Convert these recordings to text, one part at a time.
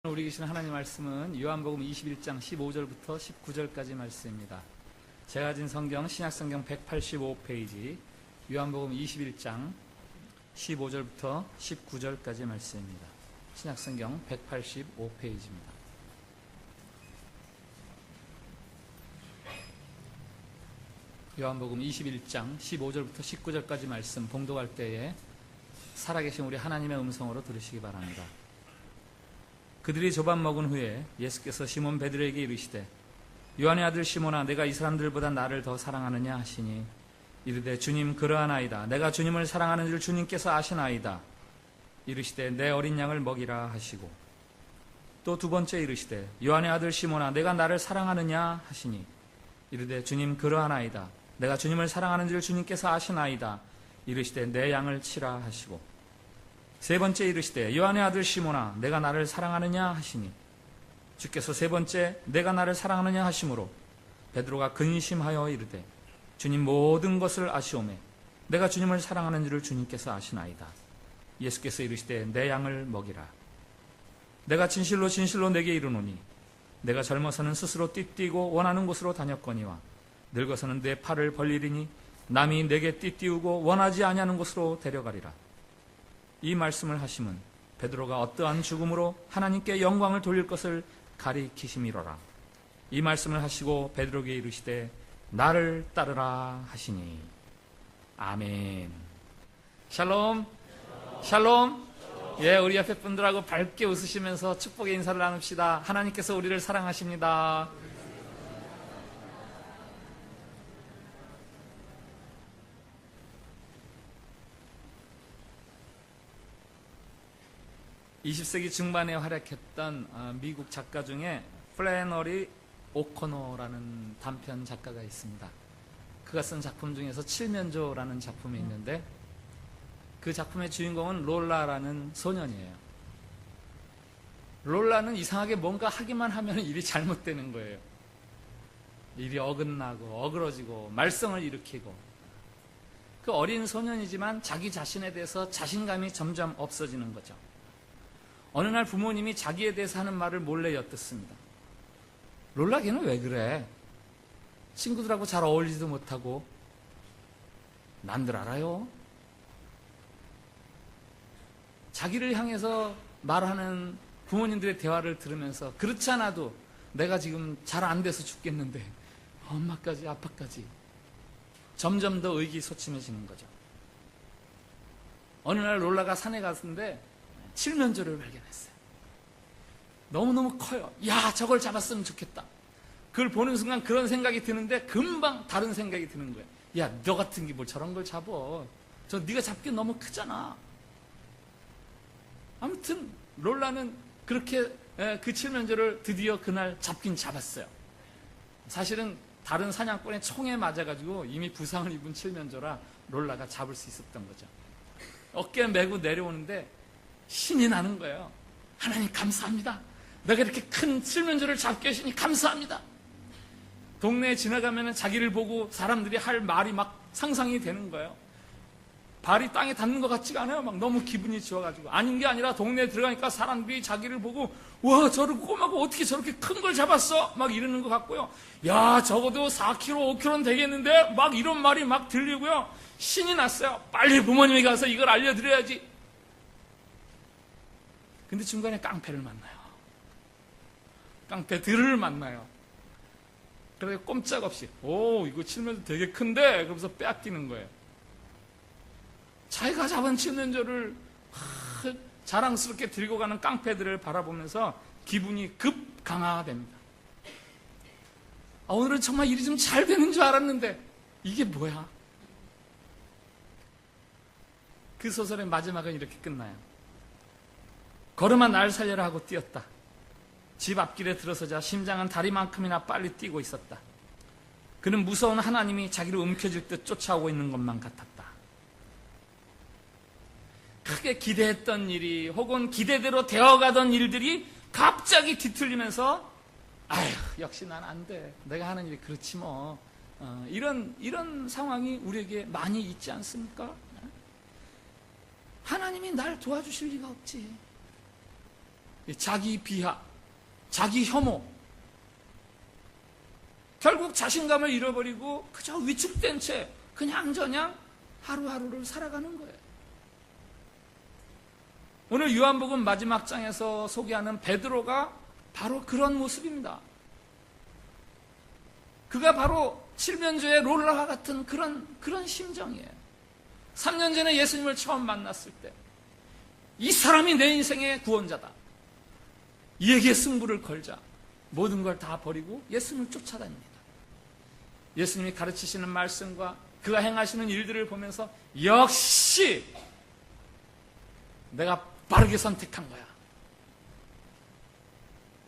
우리 계신 하나님 말씀은 요한복음 21장 15절부터 19절까지 말씀입니다. 제가 가진 성경 신약성경 185페이지 요한복음 21장 15절부터 19절까지 말씀입니다. 신약성경 185페이지입니다. 요한복음 21장 15절부터 19절까지 말씀 봉독할 때에 살아계신 우리 하나님의 음성으로 들으시기 바랍니다. 그들이 조밥 먹은 후에 예수께서 시몬 베드로에게 이르시되 요한의 아들 시몬아 내가 이 사람들보다 나를 더 사랑하느냐 하시니 이르되 주님 그러하나이다. 내가 주님을 사랑하는 줄 주님께서 아시나이다. 이르시되 내 어린 양을 먹이라 하시고 또 두 번째 이르시되 요한의 아들 시몬아 내가 나를 사랑하느냐 하시니 이르되 주님 그러하나이다. 내가 주님을 사랑하는 줄 주님께서 아시나이다. 이르시되 내 양을 치라 하시고 세 번째 이르시되 요한의 아들 시몬아 내가 나를 사랑하느냐 하시니 주께서 세 번째 내가 나를 사랑하느냐 하심으로 베드로가 근심하여 이르되 주님 모든 것을 아시오매 내가 주님을 사랑하는 줄을 주님께서 아시나이다. 예수께서 이르시되 내 양을 먹이라. 내가 진실로 진실로 내게 이르노니 내가 젊어서는 스스로 띠뛰고 원하는 곳으로 다녔거니와 늙어서는 내 팔을 벌리리니 남이 내게 띠띠우고 원하지 아니하는 곳으로 데려가리라. 이 말씀을 하심은 베드로가 어떠한 죽음으로 하나님께 영광을 돌릴 것을 가리키심이로라. 이 말씀을 하시고 베드로에게 이르시되 나를 따르라 하시니 아멘. 샬롬 샬롬. 예, 우리 옆에 분들하고 밝게 웃으시면서 축복의 인사를 나눕시다. 하나님께서 우리를 사랑하십니다. (20세기) 중반에 활약했던 미국 작가 중에 플래너리 오코너라는 단편 작가가 있습니다. 그가 쓴 작품 중에서 칠면조라는 작품이 있는데 그 작품의 주인공은 롤라라는 소년이에요. 롤라는 이상하게 뭔가 하기만 하면 일이 잘못되는 거예요. 일이 어긋나고 어그러지고 말썽을 일으키고 그 어린 소년이지만 자기 자신에 대해서 자신감이 점점 없어지는 거죠. 어느 날 부모님이 자기에 대해서 하는 말을 몰래 엿듣습니다. 롤라 걔는 왜 그래? 친구들하고 잘 어울리지도 못하고 난들 알아요? 자기를 향해서 말하는 부모님들의 대화를 들으면서 그렇지 않아도 내가 지금 잘 안 돼서 죽겠는데 엄마까지 아빠까지 점점 더 의기소침해지는 거죠. 어느 날 롤라가 산에 갔는데 칠면조를 발견했어요. 너무너무 커요. 야, 저걸 잡았으면 좋겠다. 그걸 보는 순간 그런 생각이 드는데 금방 다른 생각이 드는 거예요. 야, 너 같은 게 뭘 저런 걸 잡어. 저 네가 잡기 너무 크잖아. 아무튼 롤라는 그렇게 그 칠면조를 드디어 그날 잡긴 잡았어요. 사실은 다른 사냥꾼의 총에 맞아가지고 이미 부상을 입은 칠면조라 롤라가 잡을 수 있었던 거죠. 어깨에 메고 내려오는데 신이 나는 거예요. 하나님 감사합니다. 내가 이렇게 큰 칠면조를 잡게 하시니 감사합니다. 동네에 지나가면 자기를 보고 사람들이 할 말이 막 상상이 되는 거예요. 발이 땅에 닿는 것 같지가 않아요. 막 너무 기분이 좋아가지고. 아닌 게 아니라 동네에 들어가니까 사람들이 자기를 보고 와, 저를 꼬마고 어떻게 저렇게 큰 걸 잡았어? 막 이러는 것 같고요. 야, 적어도 4kg, 5kg는 되겠는데? 막 이런 말이 막 들리고요. 신이 났어요. 빨리 부모님이 가서 이걸 알려드려야지. 근데 중간에 깡패를 만나요. 깡패들을 만나요. 그래서 꼼짝없이 오, 이거 칠면조 되게 큰데? 그러면서 빼앗기는 거예요. 자기가 잡은 칠면조를 자랑스럽게 들고 가는 깡패들을 바라보면서 기분이 급 강화됩니다. 오늘은 정말 일이 좀 잘 되는 줄 알았는데 이게 뭐야? 그 소설의 마지막은 이렇게 끝나요. 걸음아 날 살려라 하고 뛰었다. 집 앞길에 들어서자 심장은 다리만큼이나 빨리 뛰고 있었다. 그는 무서운 하나님이 자기를 움켜쥘 듯 쫓아오고 있는 것만 같았다. 크게 기대했던 일이 혹은 기대대로 되어가던 일들이 갑자기 뒤틀리면서 아휴, 역시 난 안 돼. 내가 하는 일이 그렇지 뭐. 이런 상황이 우리에게 많이 있지 않습니까? 하나님이 날 도와주실 리가 없지. 자기 비하, 자기 혐오, 결국 자신감을 잃어버리고 그저 위축된 채 그냥저냥 하루하루를 살아가는 거예요. 오늘 요한복음 마지막 장에서 소개하는 베드로가 바로 그런 모습입니다. 그가 바로 칠면조의 롤러와 같은 그런 심정이에요. 3년 전에 예수님을 처음 만났을 때 이 사람이 내 인생의 구원자다, 이에게 승부를 걸자 모든 걸 다 버리고 예수님을 쫓아다닙니다. 예수님이 가르치시는 말씀과 그가 행하시는 일들을 보면서 역시 내가 빠르게 선택한 거야.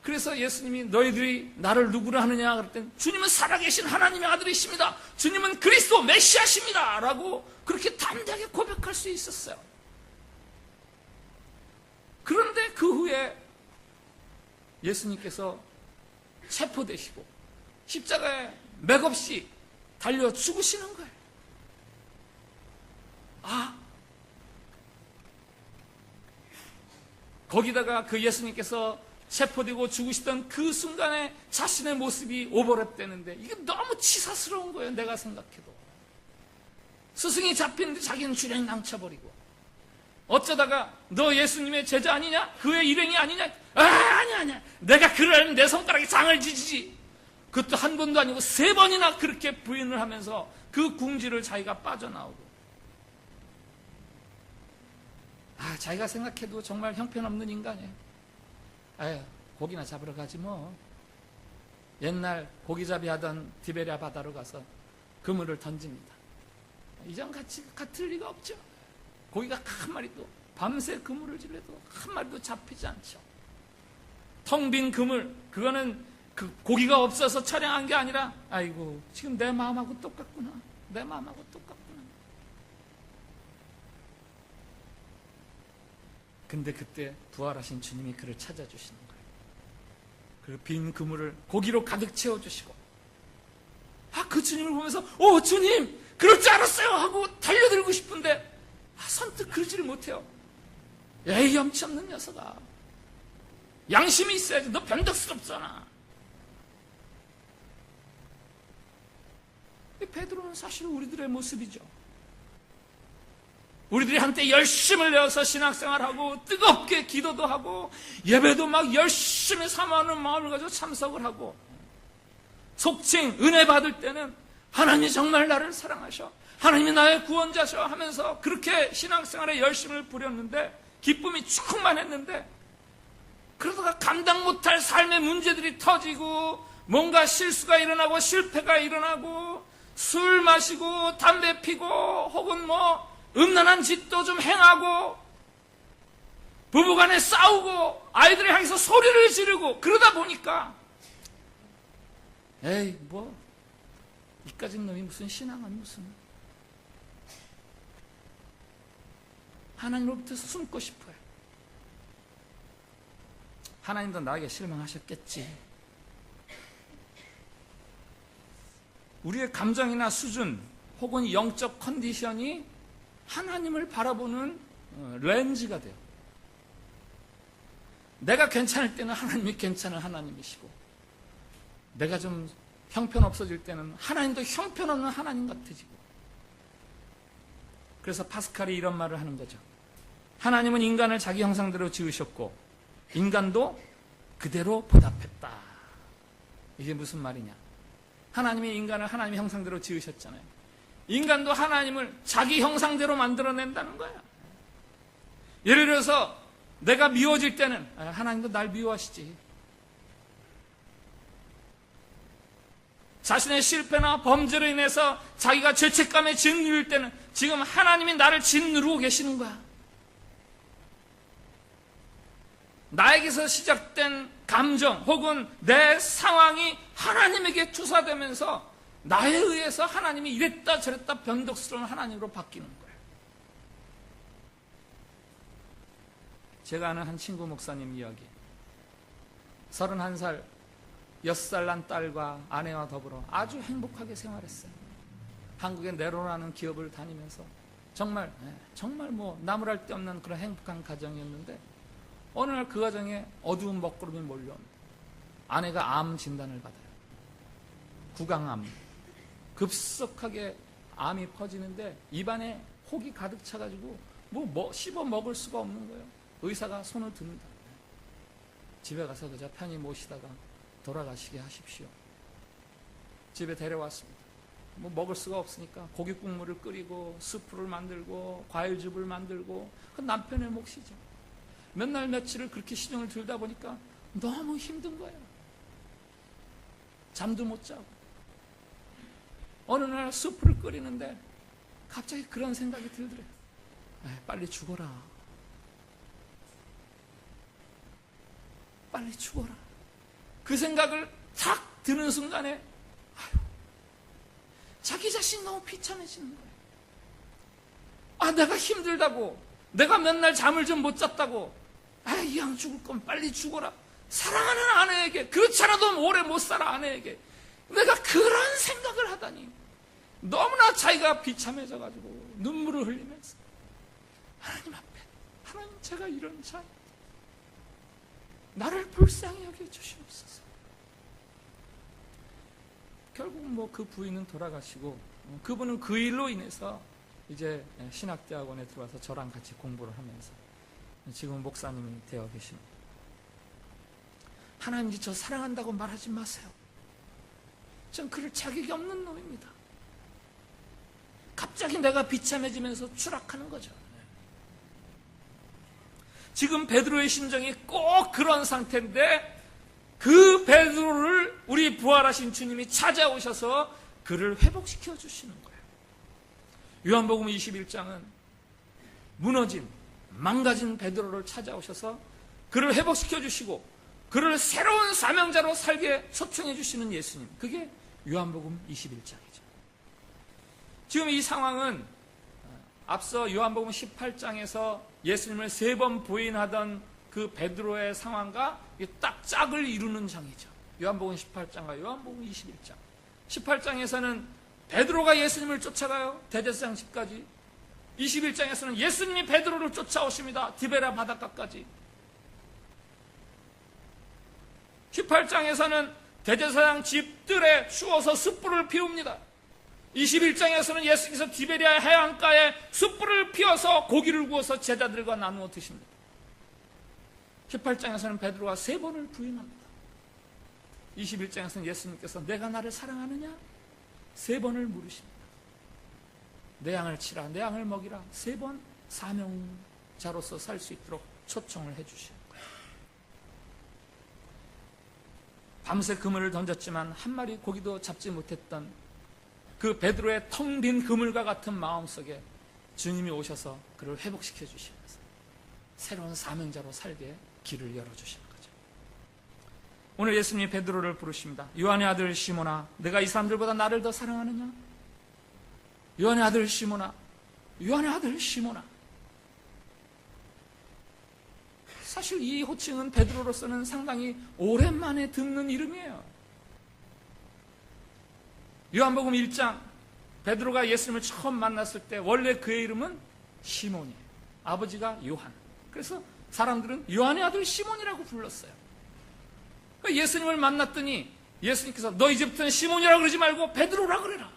그래서 예수님이 너희들이 나를 누구라 하느냐 그랬더니 주님은 살아계신 하나님의 아들이십니다, 주님은 그리스도 메시아십니다 라고 그렇게 담대하게 고백할 수 있었어요. 그런데 그 후에 예수님께서 체포되시고 십자가에 맥없이 달려 죽으시는 거예요. 거기다가 그 예수님께서 체포되고 죽으시던 그 순간에 자신의 모습이 오버랩되는데 이게 너무 치사스러운 거예요. 내가 생각해도 스승이 잡히는데 자기는 주량이 낭쳐버리고, 어쩌다가 너 예수님의 제자 아니냐, 그의 일행이 아니냐, 아니야 내가 그러려면 내 손가락에 장을 지지지. 그것도 한 번도 아니고 3번이나 그렇게 부인을 하면서 그 궁지를 자기가 빠져나오고, 자기가 생각해도 정말 형편없는 인간이에요. 고기나 잡으러 가지 뭐. 옛날 고기잡이 하던 디베랴 바다로 가서 그물을 던집니다. 이전같이 같을 리가 없죠. 고기가 한 마리도, 밤새 그물을 질러도 한 마리도 잡히지 않죠. 텅 빈 그물, 그거는 그 고기가 없어서 촬영한 게 아니라 아이고 지금 내 마음하고 똑같구나, 내 마음하고 똑같구나. 근데 그때 부활하신 주님이 그를 찾아주시는 거예요. 그 빈 그물을 고기로 가득 채워주시고, 그 주님을 보면서 주님 그럴 줄 알았어요 하고 달려들고 싶은데 선뜻 그러지를 못해요. 에이 염치 없는 녀석아, 양심이 있어야지, 너 변덕스럽잖아. 베드로는 사실 우리들의 모습이죠. 우리들이 한때 열심을 내어서 신학생활하고 뜨겁게 기도도 하고 예배도 막 열심히 사모하는 마음을 가지고 참석을 하고, 속칭 은혜 받을 때는 하나님이 정말 나를 사랑하셔, 하나님이 나의 구원자셔 하면서 그렇게 신앙생활에 열심을 부렸는데, 기쁨이 충만했는데, 그러다가 감당 못할 삶의 문제들이 터지고 뭔가 실수가 일어나고 실패가 일어나고 술 마시고 담배 피고 혹은 음란한 짓도 좀 행하고 부부간에 싸우고 아이들을 향해서 소리를 지르고 그러다 보니까 이까진 놈이 무슨 신앙은 무슨, 하나님으로부터 숨고 싶어요. 하나님도 나에게 실망하셨겠지. 우리의 감정이나 수준 혹은 영적 컨디션이 하나님을 바라보는 렌즈가 돼요. 내가 괜찮을 때는 하나님이 괜찮은 하나님이시고, 내가 좀 형편없어질 때는 하나님도 형편없는 하나님 같아지고. 그래서 파스칼이 이런 말을 하는 거죠. 하나님은 인간을 자기 형상대로 지으셨고 인간도 그대로 보답했다. 이게 무슨 말이냐? 하나님이 인간을 하나님의 형상대로 지으셨잖아요. 인간도 하나님을 자기 형상대로 만들어낸다는 거야. 예를 들어서 내가 미워질 때는 하나님도 날 미워하시지. 자신의 실패나 범죄로 인해서 자기가 죄책감에 짓누를 때는 지금 하나님이 나를 짓누르고 계시는 거야. 나에게서 시작된 감정 혹은 내 상황이 하나님에게 투사되면서 나에 의해서 하나님이 이랬다 저랬다 변덕스러운 하나님으로 바뀌는 거예요. 제가 아는 한 친구 목사님 이야기. 31살 6살 난 딸과 아내와 더불어 아주 행복하게 생활했어요. 한국의 네로라는 기업을 다니면서 정말 나무랄 데 없는 그런 행복한 가정이었는데, 어느 날 그 가정에 어두운 먹구름이 몰려옵니다. 아내가 암 진단을 받아요. 구강암. 급속하게 암이 퍼지는데 입안에 혹이 가득 차가지고 씹어 먹을 수가 없는 거예요. 의사가 손을 듭니다. 집에 가서 그저 편히 모시다가 돌아가시게 하십시오. 집에 데려왔습니다. 먹을 수가 없으니까 고기 국물을 끓이고 스프를 만들고 과일즙을 만들고 그 남편의 몫이죠. 몇 날 며칠을 그렇게 신경을 들다 보니까 너무 힘든 거예요. 잠도 못 자고. 어느 날 스프를 끓이는데 갑자기 그런 생각이 들더래요. 빨리 죽어라. 빨리 죽어라. 그 생각을 탁 드는 순간에 자기 자신이 너무 비참해지는 거예요. 내가 힘들다고, 내가 몇 날 잠을 좀 못 잤다고, 이왕 죽을 건 빨리 죽어라. 사랑하는 아내에게, 그렇지 않아도 오래 못 살아 아내에게 내가 그런 생각을 하다니 너무나 자기가 비참해져가지고 눈물을 흘리면서 하나님 앞에, 하나님, 제가 이런 자 나를 불쌍히 여겨 주시옵소서. 결국 그 부인은 돌아가시고 그분은 그 일로 인해서 이제 신학대학원에 들어와서 저랑 같이 공부를 하면서 지금 목사님이 되어 계십니다. 하나님이 저 사랑한다고 말하지 마세요. 전 그럴 자격이 없는 놈입니다. 갑자기 내가 비참해지면서 추락하는 거죠. 지금 베드로의 심정이 꼭 그런 상태인데 그 베드로를 우리 부활하신 주님이 찾아오셔서 그를 회복시켜 주시는 거예요. 요한복음 21장은 무너진, 망가진 베드로를 찾아오셔서 그를 회복시켜 주시고 그를 새로운 사명자로 살게 초청해 주시는 예수님. 그게 요한복음 21장이죠. 지금 이 상황은 앞서 요한복음 18장에서 예수님을 3번 부인하던 그 베드로의 상황과 딱 짝을 이루는 장이죠. 요한복음 18장과 요한복음 21장. 18장에서는 베드로가 예수님을 쫓아가요. 대제사장 집까지. 21장에서는 예수님이 베드로를 쫓아오십니다. 디베라 바닷가까지. 18장에서는 대제사장 집들에 추워서 숯불을 피웁니다. 21장에서는 예수께서 디베리아 해안가에 숯불을 피워서 고기를 구워서 제자들과 나누어 드십니다. 18장에서는 베드로가 3번을 부인합니다. 21장에서는 예수님께서 내가 나를 사랑하느냐? 3번을 물으십니다. 내 양을 치라, 내 양을 먹이라. 3번 사명자로서 살 수 있도록 초청을 해주시는 거예요. 밤새 그물을 던졌지만 한 마리 고기도 잡지 못했던 그 베드로의 텅 빈 그물과 같은 마음속에 주님이 오셔서 그를 회복시켜 주시면서 새로운 사명자로 살게 길을 열어주시는 거죠. 오늘 예수님이 베드로를 부르십니다. 요한의 아들 시몬아, 내가 이 사람들보다 나를 더 사랑하느냐? 요한의 아들 시몬아, 요한의 아들 시몬아. 사실 이 호칭은 베드로로서는 상당히 오랜만에 듣는 이름이에요. 요한복음 1장 베드로가 예수님을 처음 만났을 때 원래 그의 이름은 시몬이에요. 아버지가 요한. 그래서 사람들은 요한의 아들 시몬이라고 불렀어요. 예수님을 만났더니 예수님께서 너 이제부터는 시몬이라고 그러지 말고 베드로라고 그래라.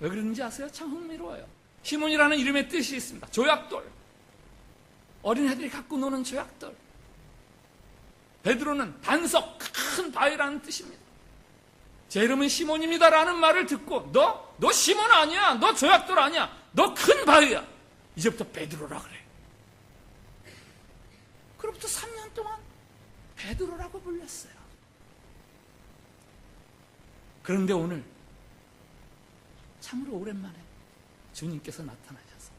왜 그러는지 아세요? 참 흥미로워요. 시몬이라는 이름의 뜻이 있습니다. 조약돌. 어린애들이 갖고 노는 조약돌. 베드로는 반석, 큰 바위라는 뜻입니다. 제 이름은 시몬입니다라는 말을 듣고 너 시몬 아니야. 너 조약돌 아니야. 너 큰 바위야. 이제부터 베드로라 그래. 그로부터 3년 동안 베드로라고 불렸어요. 그런데 오늘 참으로 오랜만에 주님께서 나타나셔서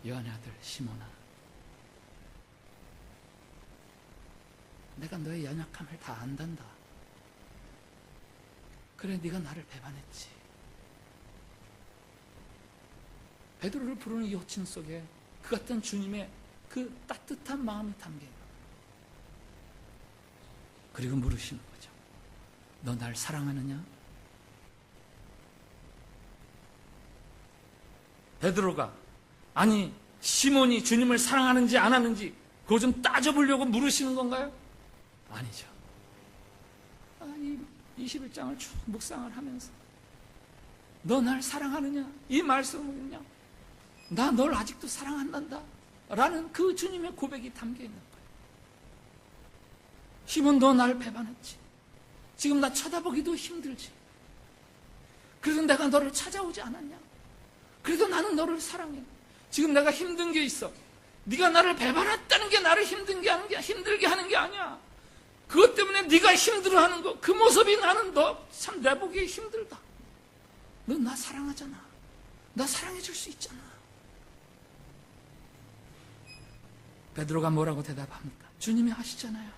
요한의 아들 시몬아, 내가 너의 연약함을 다 안단다. 그래, 네가 나를 배반했지. 베드로를 부르는 이 호칭 속에 그 같은 주님의 그 따뜻한 마음이 담겨요. 그리고 물으시는 거죠. 너 날 사랑하느냐? 베드로가, 아니 시몬이 주님을 사랑하는지 안 하는지 그거 좀 따져보려고 물으시는 건가요? 아니죠. 이 21장을 쭉 묵상을 하면서 너 날 사랑하느냐? 이 말씀은요, 나 널 아직도 사랑한단다 라는 그 주님의 고백이 담겨 있는 거예요. 시몬, 너 날 배반했지. 지금 나 쳐다보기도 힘들지. 그래도 내가 너를 찾아오지 않았냐? 그래도 나는 너를 사랑해. 지금 내가 힘든 게 있어. 네가 나를 배반했다는 게 나를 힘들게 하는 게 아니야. 그것 때문에 네가 힘들어하는 거, 그 모습이 나는 너 참 내보기에 힘들다. 넌 나 사랑하잖아. 나 사랑해 줄 수 있잖아. 베드로가 뭐라고 대답합니까? 주님이 하시잖아요.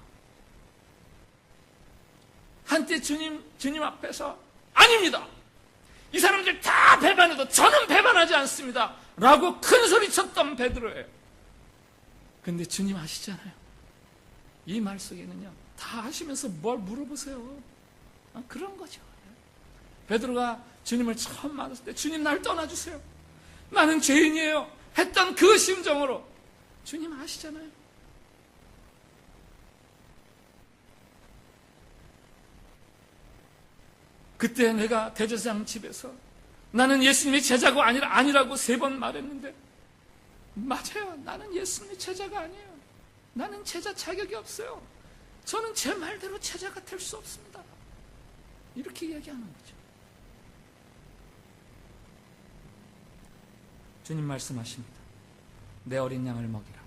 한때 주님 앞에서 아닙니다. 이 사람들 다 배반해도 저는 배반하지 않습니다. 라고 큰 소리 쳤던 베드로예요. 근데 주님 아시잖아요. 이 말 속에는요, 다 하시면서 뭘 물어보세요. 그런 거죠. 베드로가 주님을 처음 만났을 때 주님 날 떠나주세요. 나는 죄인이에요. 했던 그 심정으로 주님 아시잖아요. 그때 내가 대제사장 집에서 나는 예수님의 제자가 아니라고 3번 말했는데, 맞아요. 나는 예수님의 제자가 아니에요. 나는 제자 자격이 없어요. 저는 제 말대로 제자가 될 수 없습니다. 이렇게 얘기하는 거죠. 주님 말씀하십니다. 내 어린 양을 먹이라.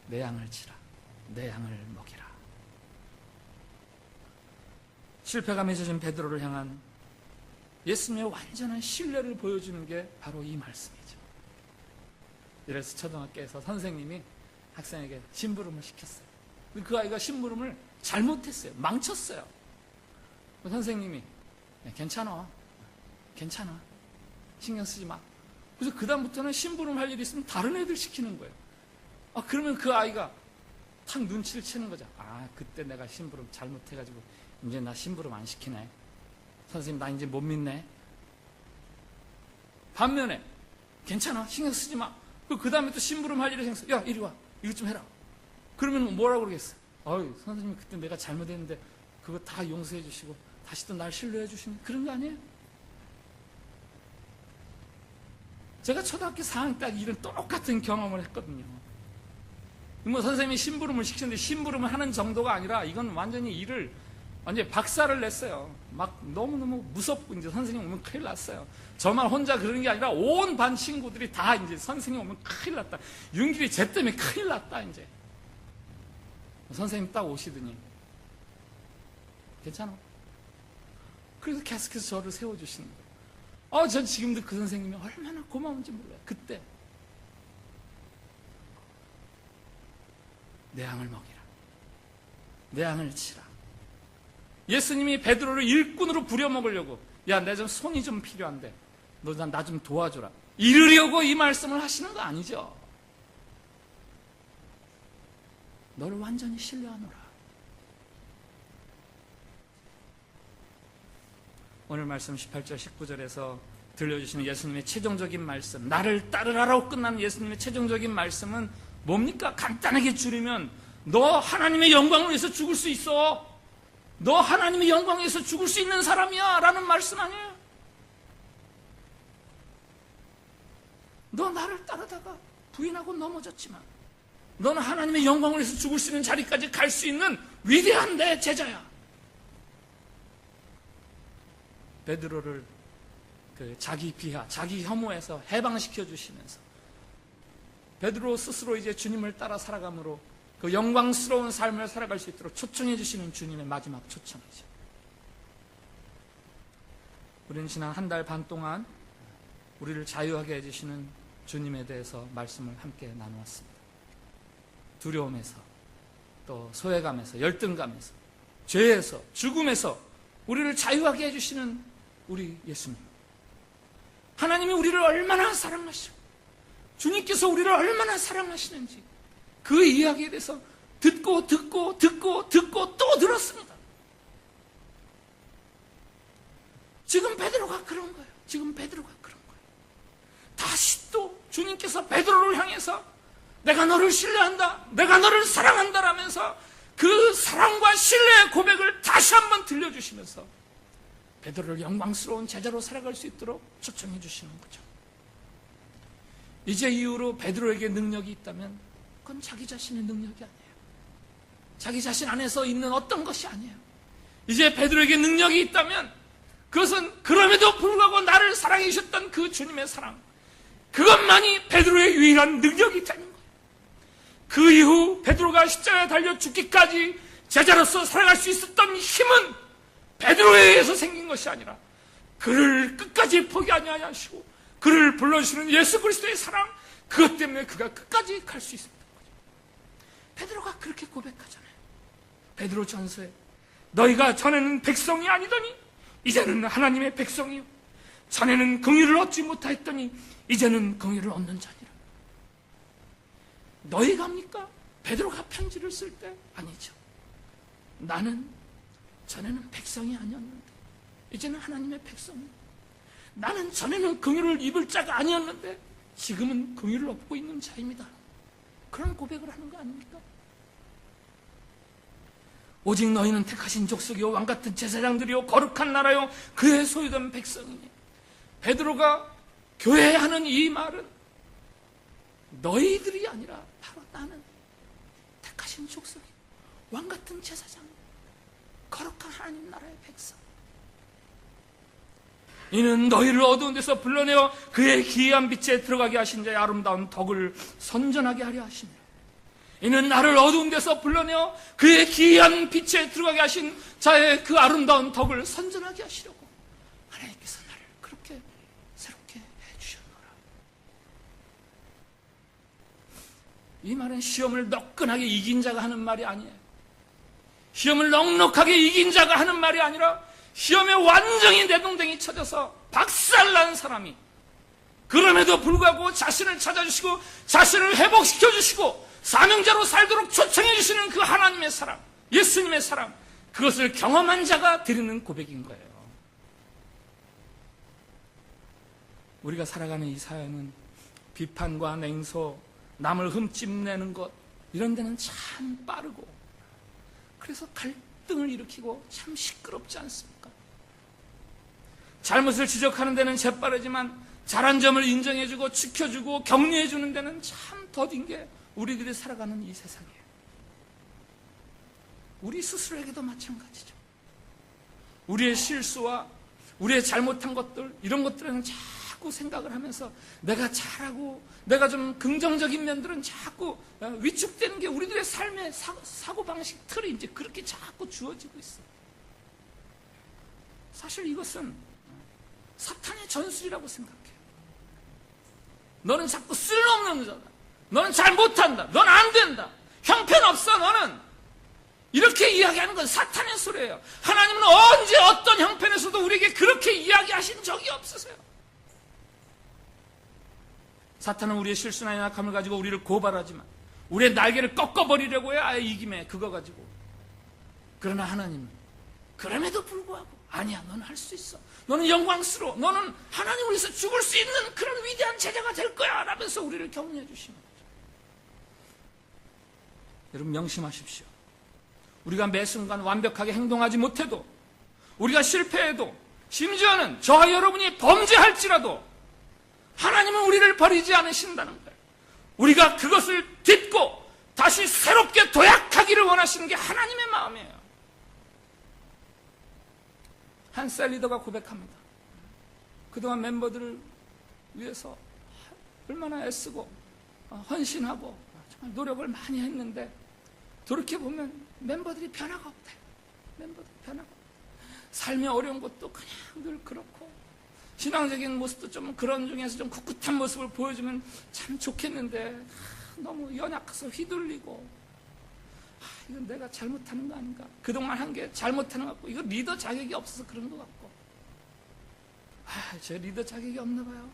내 양을 치라. 내 양을 먹이라. 실패가 맺어진 베드로를 향한 예수님의 완전한 신뢰를 보여주는 게 바로 이 말씀이죠. 이래서 초등학교에서 선생님이 학생에게 심부름을 시켰어요. 그 아이가 심부름을 잘못했어요. 망쳤어요. 선생님이 괜찮아. 신경 쓰지 마. 그래서 그 다음부터는 심부름 할 일이 있으면 다른 애들 시키는 거예요. 그러면 그 아이가 탁 눈치를 채는 거죠. 그때 내가 심부름 잘못해가지고 이제 나 심부름 안 시키네. 선생님 나 이제 못 믿네. 반면에 괜찮아. 신경 쓰지 마. 그 다음에 또 심부름 할 일이 생겼어. 야 이리 와. 이것 좀 해라. 그러면 뭐라고 그러겠어? 선생님 그때 내가 잘못했는데 그거 다 용서해 주시고 다시 또 날 신뢰해 주시는 그런 거 아니에요? 제가 초등학교 4학년 때 이런 똑같은 경험을 했거든요. 선생님이 심부름을 시키는데 심부름을 하는 정도가 아니라 이건 완전히 일을 완전히 박살을 냈어요. 막 너무너무 무섭고 이제 선생님 오면 큰일 났어요. 저만 혼자 그러는 게 아니라 온 반 친구들이 다 이제 선생님 오면 큰일 났다. 윤길이 쟤 때문에 큰일 났다 이제. 선생님 딱 오시더니 괜찮아. 그래서 계속해서 저를 세워주시는 거예요. 전 지금도 그 선생님이 얼마나 고마운지 몰라요. 그때 내 양을 먹이라. 내 양을 치라. 예수님이 베드로를 일꾼으로 부려먹으려고 내 좀 손이 좀 필요한데 너 나 좀 도와줘라 이르려고 이 말씀을 하시는 거 아니죠. 너를 완전히 신뢰하노라. 오늘 말씀 18절 19절에서 들려주시는 예수님의 최종적인 말씀, 나를 따르라라고 끝나는 예수님의 최종적인 말씀은 뭡니까? 간단하게 줄이면 너 하나님의 영광을 위해서 죽을 수 있어. 너 하나님의 영광을 위해서 죽을 수 있는 사람이야 라는 말씀 아니에요? 너 나를 따르다가 부인하고 넘어졌지만 너는 하나님의 영광을 위해서 죽을 수 있는 자리까지 갈 수 있는 위대한 내 제자야. 베드로를 자기 비하, 자기 혐오에서 해방시켜 주시면서 베드로 스스로 이제 주님을 따라 살아감으로 그 영광스러운 삶을 살아갈 수 있도록 초청해 주시는 주님의 마지막 초청이죠. 우리는 지난 한 달 반 동안 우리를 자유하게 해주시는 주님에 대해서 말씀을 함께 나누었습니다. 두려움에서, 또 소외감에서, 열등감에서, 죄에서, 죽음에서 우리를 자유하게 해주시는 우리 예수님. 하나님이 우리를 얼마나 사랑하시고 주님께서 우리를 얼마나 사랑하시는지 그 이야기에 대해서 듣고 또 들었습니다. 지금 베드로가 그런 거예요. 다시 또 주님께서 베드로를 향해서 내가 너를 신뢰한다, 내가 너를 사랑한다라면서 그 사랑과 신뢰의 고백을 다시 한번 들려주시면서 베드로를 영광스러운 제자로 살아갈 수 있도록 초청해 주시는 거죠. 이제 이후로 베드로에게 능력이 있다면 그건 자기 자신의 능력이 아니에요. 자기 자신 안에서 있는 어떤 것이 아니에요. 이제 베드로에게 능력이 있다면 그것은 그럼에도 불구하고 나를 사랑해 주셨던 그 주님의 사랑, 그것만이 베드로의 유일한 능력이 되는 거예요. 그 이후 베드로가 십자가에 달려 죽기까지 제자로서 살아갈 수 있었던 힘은 베드로에 의해서 생긴 것이 아니라 그를 끝까지 포기하지 아니하시고 그를 불러주시는 예수 그리스도의 사랑, 그것 때문에 그가 끝까지 갈 수 있었던 거죠. 베드로가 그렇게 고백하잖아요. 베드로 전서에 너희가 전에는 백성이 아니더니 이제는 하나님의 백성이요, 전에는 긍휼을 얻지 못하였더니 이제는 긍휼을 얻는 자니라. 너희가입니까? 베드로가 편지를 쓸 때 아니죠. 나는 전에는 백성이 아니었는데 이제는 하나님의 백성이요, 나는 전에는 긍휼을 입을 자가 아니었는데 지금은 긍휼을 얻고 있는 자입니다. 그런 고백을 하는 거 아닙니까? 오직 너희는 택하신 족속이요 왕같은 제사장들이요 거룩한 나라요 그의 소유된 백성이니. 베드로가 교회에 하는 이 말은 너희들이 아니라 바로 나는 택하신 족속이요 왕같은 제사장, 거룩한 하나님 나라의 백성. 이는 너희를 어두운 데서 불러내어 그의 기이한 빛에 들어가게 하신 자의 아름다운 덕을 선전하게 하려 하시니라. 이는 나를 어두운 데서 불러내어 그의 기이한 빛에 들어가게 하신 자의 그 아름다운 덕을 선전하게 하시려고 하나님께서 나를 그렇게 새롭게 해주셨노라. 이 말은 시험을 너끈하게 이긴 자가 하는 말이 아니에요. 시험을 넉넉하게 이긴 자가 하는 말이 아니라 시험에 완전히 내동댕이 쳐져서 박살난 사람이 그럼에도 불구하고 자신을 찾아주시고 자신을 회복시켜주시고 사명자로 살도록 초청해 주시는 그 하나님의 사랑, 예수님의 사랑, 그것을 경험한 자가 드리는 고백인 거예요. 우리가 살아가는 이 사회는 비판과 냉소, 남을 흠집내는 것, 이런 데는 참 빠르고 그래서 갈등을 일으키고 참 시끄럽지 않습니까? 잘못을 지적하는 데는 재빠르지만 잘한 점을 인정해주고 지켜주고 격려해주는 데는 참 더딘 게 우리들이 살아가는 이 세상이에요. 우리 스스로에게도 마찬가지죠. 우리의 실수와 우리의 잘못한 것들, 이런 것들에는 자꾸 생각을 하면서 내가 잘하고 내가 좀 긍정적인 면들은 자꾸 위축되는 게 우리들의 삶의 사고방식 틀이 이제 그렇게 자꾸 주어지고 있어요. 사실 이것은 사탄의 전술이라고 생각해요. 너는 자꾸 쓸모없는 자다, 너는 잘 못한다, 넌 안 된다, 형편없어 너는, 이렇게 이야기하는 건 사탄의 소리예요. 하나님은 언제 어떤 형편에서도 우리에게 그렇게 이야기하신 적이 없으세요. 사탄은 우리의 실수나 약함을 가지고 우리를 고발하지만 우리의 날개를 꺾어버리려고 해요. 아예 이김에 그거 가지고. 그러나 하나님은 그럼에도 불구하고 아니야, 너는 할 수 있어, 너는 영광스러워, 너는 하나님을 위해서 죽을 수 있는 그런 위대한 제자가 될 거야 라면서 우리를 격려해 주시는 거죠. 여러분 명심하십시오. 우리가 매 순간 완벽하게 행동하지 못해도, 우리가 실패해도, 심지어는 저와 여러분이 범죄할지라도 하나님은 우리를 버리지 않으신다는 거예요. 우리가 그것을 딛고 다시 새롭게 도약하기를 원하시는 게 하나님의 마음이에요. 한 셀 리더가 고백합니다. 그동안 멤버들을 위해서 얼마나 애쓰고 헌신하고 정말 노력을 많이 했는데 돌이켜보면 멤버들이 변화가 없대요. 멤버들이 변화가 없대요. 삶의 어려운 것도 그냥 늘 그렇고 신앙적인 모습도 좀 그런 중에서 좀 꿋꿋한 모습을 보여주면 참 좋겠는데 너무 연약해서 휘둘리고 이건 내가 잘못하는 거 아닌가, 그동안 한 게 잘못하는 것 같고 이거 리더 자격이 없어서 그런 것 같고 제 리더 자격이 없나 봐요.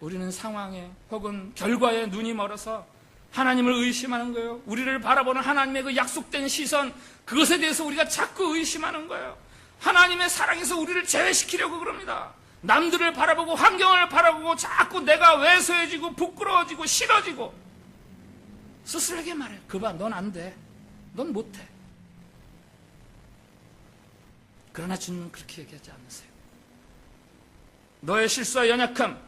우리는 상황에 혹은 결과에 눈이 멀어서 하나님을 의심하는 거예요. 우리를 바라보는 하나님의 그 약속된 시선, 그것에 대해서 우리가 자꾸 의심하는 거예요. 하나님의 사랑에서 우리를 제외시키려고 그럽니다. 남들을 바라보고 환경을 바라보고 자꾸 내가 왜소해지고 부끄러워지고 싫어지고 스스로에게 말해. 그봐, 넌 안 돼. 넌 못해. 그러나 주님은 그렇게 얘기하지 않으세요. 너의 실수와 연약함,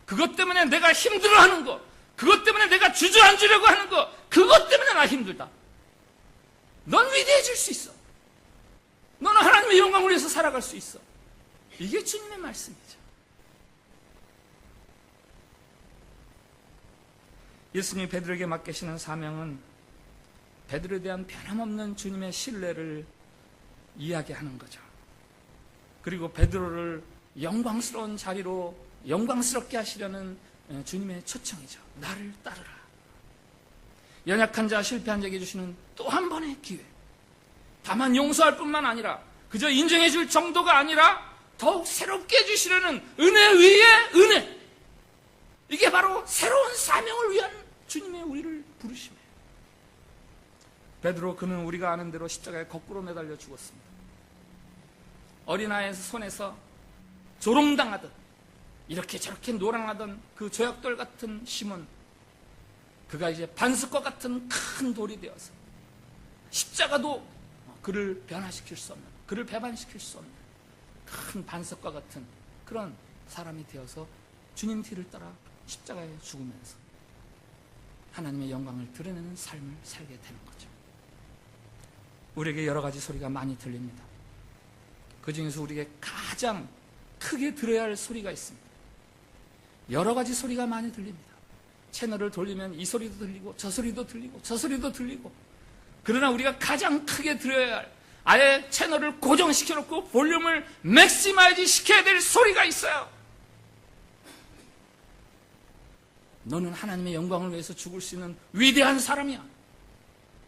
그것 때문에 내가 힘들어하는 거, 그것 때문에 내가 주저앉으려고 하는 거, 그것 때문에 나 힘들다. 넌 위대해질 수 있어. 너는 하나님의 영광을 위해서 살아갈 수 있어. 이게 주님의 말씀이죠. 예수님이 베드로에게 맡기시는 사명은 베드로에 대한 변함없는 주님의 신뢰를 이야기하는 거죠. 그리고 베드로를 영광스러운 자리로 영광스럽게 하시려는 주님의 초청이죠. 나를 따르라. 연약한 자, 실패한 자에게 주시는 또 한 번의 기회. 다만 용서할 뿐만 아니라 그저 인정해 줄 정도가 아니라 더욱 새롭게 해주시려는 은혜 위에 은혜. 이게 바로 새로운 사명을 위한 주님의 우리를 부르심이에요. 베드로, 그는 우리가 아는 대로 십자가에 거꾸로 매달려 죽었습니다. 어린아이의 손에서 조롱당하듯 이렇게 저렇게 노랑하던 그 조약돌 같은 시몬, 그가 이제 반석과 같은 큰 돌이 되어서 십자가도 그를 변화시킬 수 없는, 그를 배반시킬 수 없는 큰 반석과 같은 그런 사람이 되어서 주님 뒤를 따라 십자가에 죽으면서 하나님의 영광을 드러내는 삶을 살게 되는 거죠. 우리에게 여러 가지 소리가 많이 들립니다. 그 중에서 우리에게 가장 크게 들어야 할 소리가 있습니다. 여러 가지 소리가 많이 들립니다. 채널을 돌리면 이 소리도 들리고 저 소리도 들리고 저 소리도 들리고, 그러나 우리가 가장 크게 들어야 할, 아예 채널을 고정시켜놓고 볼륨을 맥시마이즈 시켜야 될 소리가 있어요. 너는 하나님의 영광을 위해서 죽을 수 있는 위대한 사람이야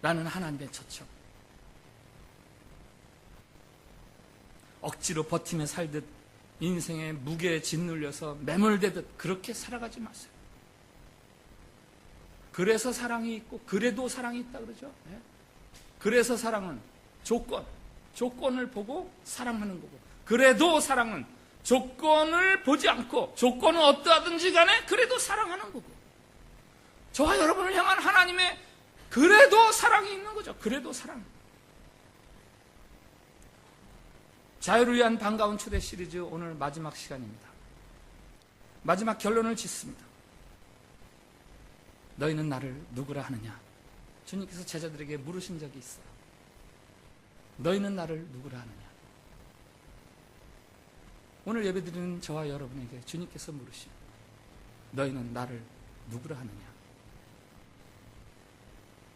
라는 하나님의 초청. 억지로 버티며 살듯 인생의 무게에 짓눌려서 매몰되듯 그렇게 살아가지 마세요. 그래서 사랑이 있고 그래도 사랑이 있다 그러죠. 네? 그래서 사랑은 조건을 보고 사랑하는 거고, 그래도 사랑은 조건을 보지 않고 조건은 어떠하든지 간에 그래도 사랑하는 거고, 저와 여러분을 향한 하나님의 그래도 사랑이 있는 거죠. 그래도 사랑. 자유를 위한 반가운 초대 시리즈 오늘 마지막 시간입니다. 마지막 결론을 짓습니다. 너희는 나를 누구라 하느냐? 주님께서 제자들에게 물으신 적이 있어요. 너희는 나를 누구라 하느냐? 오늘 예배드리는 저와 여러분에게 주님께서 물으시오. 너희는 나를 누구라 하느냐?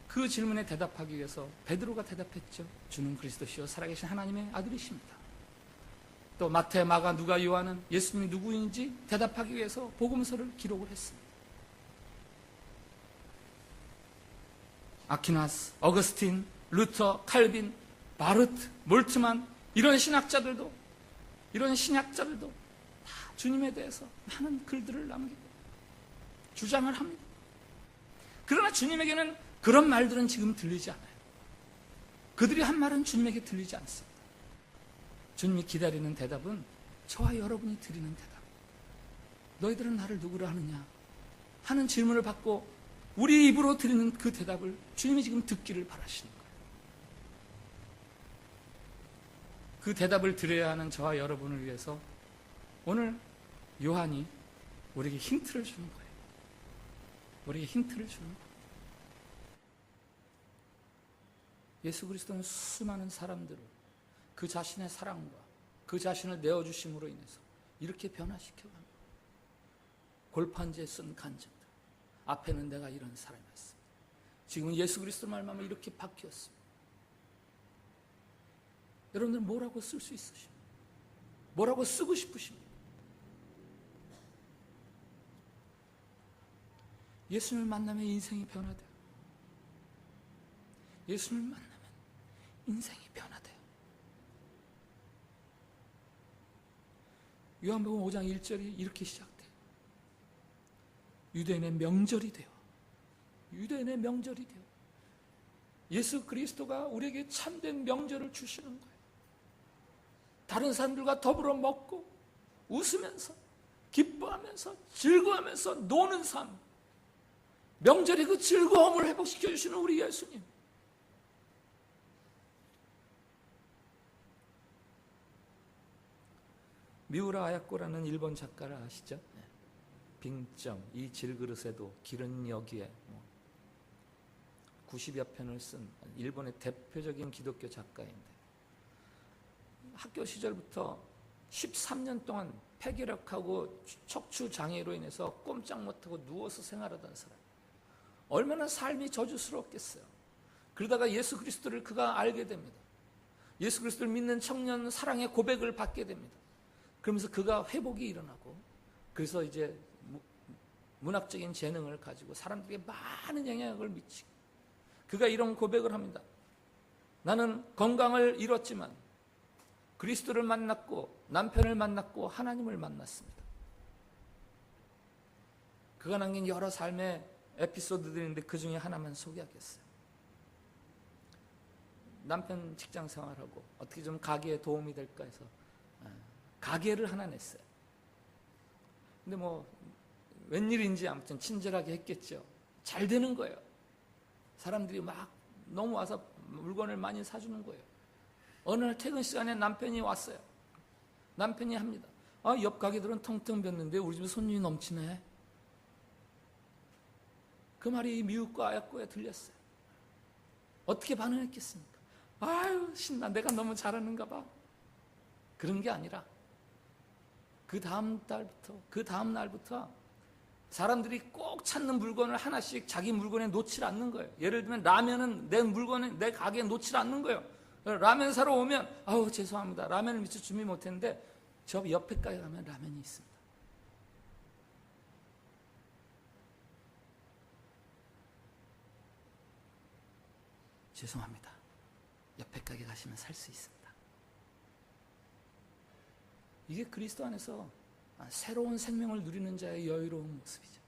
그 질문에 대답하기 위해서 베드로가 대답했죠. 주는 그리스도시요 살아계신 하나님의 아들이십니다. 또 마태, 마가, 누가, 요한은 예수님이 누구인지 대답하기 위해서 복음서를 기록을 했습니다. 아퀴나스, 어거스틴, 루터, 칼빈, 바르트, 몰트만, 이런 신학자들도 다 주님에 대해서 많은 글들을 남기고 주장을 합니다. 그러나 주님에게는 그런 말들은 지금 들리지 않아요. 그들이 한 말은 주님에게 들리지 않습니다. 주님이 기다리는 대답은 저와 여러분이 드리는 대답. 너희들은 나를 누구라 하느냐 하는 질문을 받고 우리 입으로 드리는 그 대답을 주님이 지금 듣기를 바라시는 거예요. 그 대답을 드려야 하는 저와 여러분을 위해서 오늘 요한이 우리에게 힌트를 주는 거예요. 우리에게 힌트를 주는 거예요. 예수 그리스도는 수많은 사람들을 그 자신의 사랑과 그 자신을 내어주심으로 인해서 이렇게 변화시켜갑니다. 골판지에 쓴 간증들, 앞에는 내가 이런 사람이었습니다. 지금은 예수 그리스도 말만 하면 이렇게 바뀌었습니다. 여러분들 뭐라고 쓸 수 있으십니까? 뭐라고 쓰고 싶으십니까? 예수님을 만나면 인생이 변화돼요. 예수님을 만나면 인생이 변화돼요. 요한복음 5장 1절이 이렇게 시작돼요. 유대인의 명절이 돼요. 유대인의 명절이 돼요. 예수 그리스도가 우리에게 참된 명절을 주시는 거예요. 다른 사람들과 더불어 먹고 웃으면서 기뻐하면서 즐거워하면서 노는 삶, 명절의 그 즐거움을 회복시켜 주시는 우리 예수님. 미우라 아야코라는 일본 작가를 아시죠? 빙점, 이 질그릇에도 길은 여기에 90여 편을 쓴 일본의 대표적인 기독교 작가인데, 학교 시절부터 13년 동안 폐결핵하고 척추 장애로 인해서 꼼짝 못하고 누워서 생활하던 사람, 얼마나 삶이 저주스러웠겠어요. 그러다가 예수 그리스도를 그가 알게 됩니다. 예수 그리스도를 믿는 청년 사랑의 고백을 받게 됩니다. 그러면서 그가 회복이 일어나고, 그래서 이제 문학적인 재능을 가지고 사람들에게 많은 영향력을 미치고, 그가 이런 고백을 합니다. 나는 건강을 잃었지만 그리스도를 만났고 남편을 만났고 하나님을 만났습니다. 그가 남긴 여러 삶의 에피소드들인데 그 중에 하나만 소개하겠어요. 남편 직장 생활하고 어떻게 좀 가게에 도움이 될까 해서 가게를 하나 냈어요. 근데 웬일인지 아무튼 친절하게 했겠죠. 잘 되는 거예요. 사람들이 막 너무 와서 물건을 많이 사주는 거예요. 어느 날 퇴근 시간에 남편이 왔어요. 남편이 합니다. 옆 가게들은 텅텅 빈는데 우리 집에 손님이 넘치네. 그 말이 미국과 아야코에 들렸어요. 어떻게 반응했겠습니까? 아유, 신나. 내가 너무 잘하는가 봐. 그런 게 아니라 그 다음 날부터 사람들이 꼭 찾는 물건을 하나씩 자기 물건에 놓질 않는 거예요. 예를 들면 라면은 내 가게에 놓질 않는 거예요. 라면 사러 오면 아우 죄송합니다. 라면을 미처 준비 못했는데 저 옆에 가게 가면 라면이 있습니다. 죄송합니다. 옆에 가게 가시면 살 수 있습니다. 이게 그리스도 안에서 새로운 생명을 누리는 자의 여유로운 모습이죠.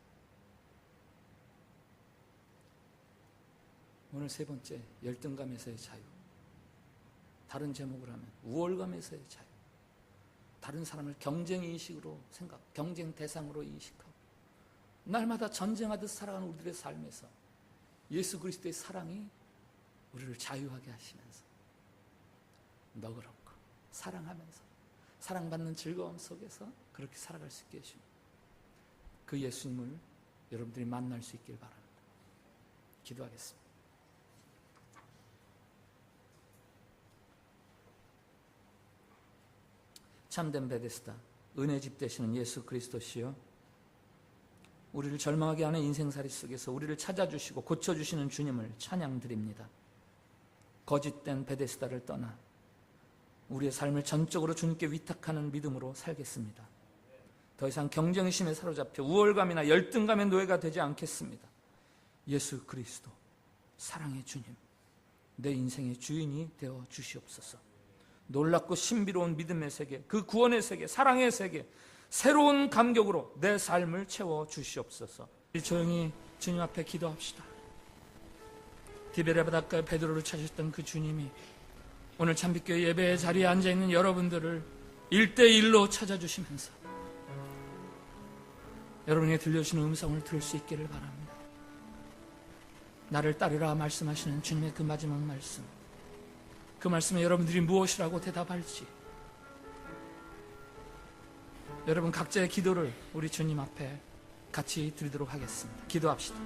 오늘 세 번째, 열등감에서의 자유. 다른 제목을 하면 우월감에서의 자유. 다른 사람을 경쟁인식으로 경쟁 대상으로 인식하고 날마다 전쟁하듯 살아가는 우리들의 삶에서 예수 그리스도의 사랑이 우리를 자유하게 하시면서 너그럽고 사랑하면서 사랑받는 즐거움 속에서 그렇게 살아갈 수 있게 해주십니다. 그 예수님을 여러분들이 만날 수 있길 바랍니다. 기도하겠습니다. 참된 베데스다, 은혜집 되시는 예수 그리스도시여, 우리를 절망하게 하는 인생살이 속에서 우리를 찾아주시고 고쳐주시는 주님을 찬양드립니다. 거짓된 베데스다를 떠나 우리의 삶을 전적으로 주님께 위탁하는 믿음으로 살겠습니다. 더 이상 경쟁심에 사로잡혀 우월감이나 열등감의 노예가 되지 않겠습니다. 예수 그리스도 사랑의 주님, 내 인생의 주인이 되어 주시옵소서. 놀랍고 신비로운 믿음의 세계, 그 구원의 세계, 사랑의 세계, 새로운 감격으로 내 삶을 채워 주시옵소서. 조용히 주님 앞에 기도합시다. 디베레 바닷가에 베드로를 찾으셨던 그 주님이 오늘 참빛교회 예배의 자리에 앉아있는 여러분들을 1대1로 찾아주시면서 여러분에게 들려주시는 음성을 들을 수 있기를 바랍니다. 나를 따르라 말씀하시는 주님의 그 마지막 말씀, 그 말씀에 여러분들이 무엇이라고 대답할지, 여러분 각자의 기도를 우리 주님 앞에 같이 드리도록 하겠습니다. 기도합시다.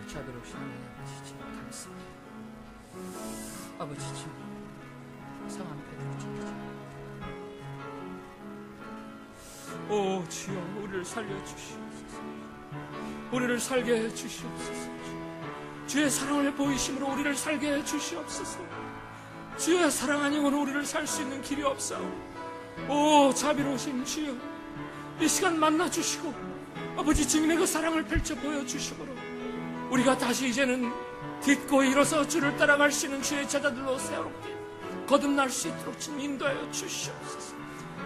자비로 오시는 아버지 감사합니다. 아버지 주님 상한 패드를 주옵소서. 오 주여, 우리를 살려주시옵소서. 우리를 살게 해주시옵소서. 주의 사랑을 보이심으로 우리를 살게 해주시옵소서. 주의 사랑 아니고는 우리를 살 수 있는 길이 없사오. 오 자비로우신 주여, 이 시간 만나주시고 아버지 주님의 그 사랑을 펼쳐 보여주시므로 우리가 다시 이제는 딛고 일어서 주를 따라갈 수 있는 주의 제자들로 새롭게 거듭날 수 있도록 주님 인도하여 주시옵소서.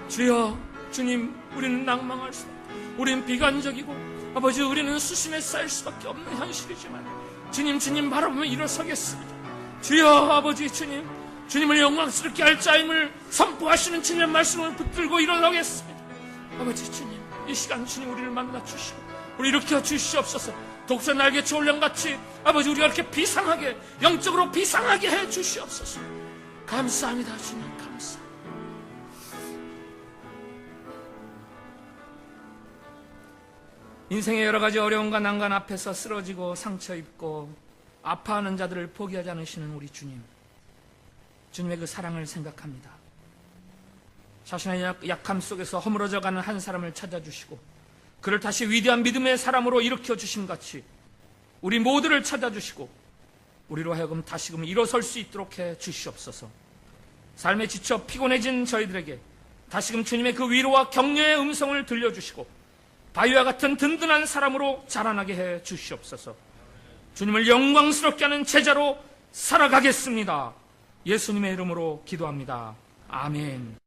주여, 주님, 우리는 낭망할 수 없고 우리는 비관적이고 아버지 우리는 수심에 쌓일 수밖에 없는 현실이지만 주님 바라보며 일어서겠습니다. 주여, 아버지 주님, 주님을 영광스럽게 할 자임을 선포하시는 주님의 말씀을 붙들고 일어나겠습니다. 아버지 주님, 이 시간 주님 우리를 만나 주시고 우리 일으켜 주시옵소서. 독수리 날개 조울령같이 아버지 우리가 이렇게 비상하게, 영적으로 비상하게 해 주시옵소서. 감사합니다 주님, 감사합니다. 인생의 여러 가지 어려움과 난관 앞에서 쓰러지고 상처 입고 아파하는 자들을 포기하지 않으시는 우리 주님, 주님의 그 사랑을 생각합니다. 자신의 약함 속에서 허물어져가는 한 사람을 찾아주시고 그를 다시 위대한 믿음의 사람으로 일으켜 주신 같이 우리 모두를 찾아주시고 우리로 하여금 다시금 일어설 수 있도록 해 주시옵소서. 삶에 지쳐 피곤해진 저희들에게 다시금 주님의 그 위로와 격려의 음성을 들려주시고 바위와 같은 든든한 사람으로 자라나게 해 주시옵소서. 주님을 영광스럽게 하는 제자로 살아가겠습니다. 예수님의 이름으로 기도합니다. 아멘.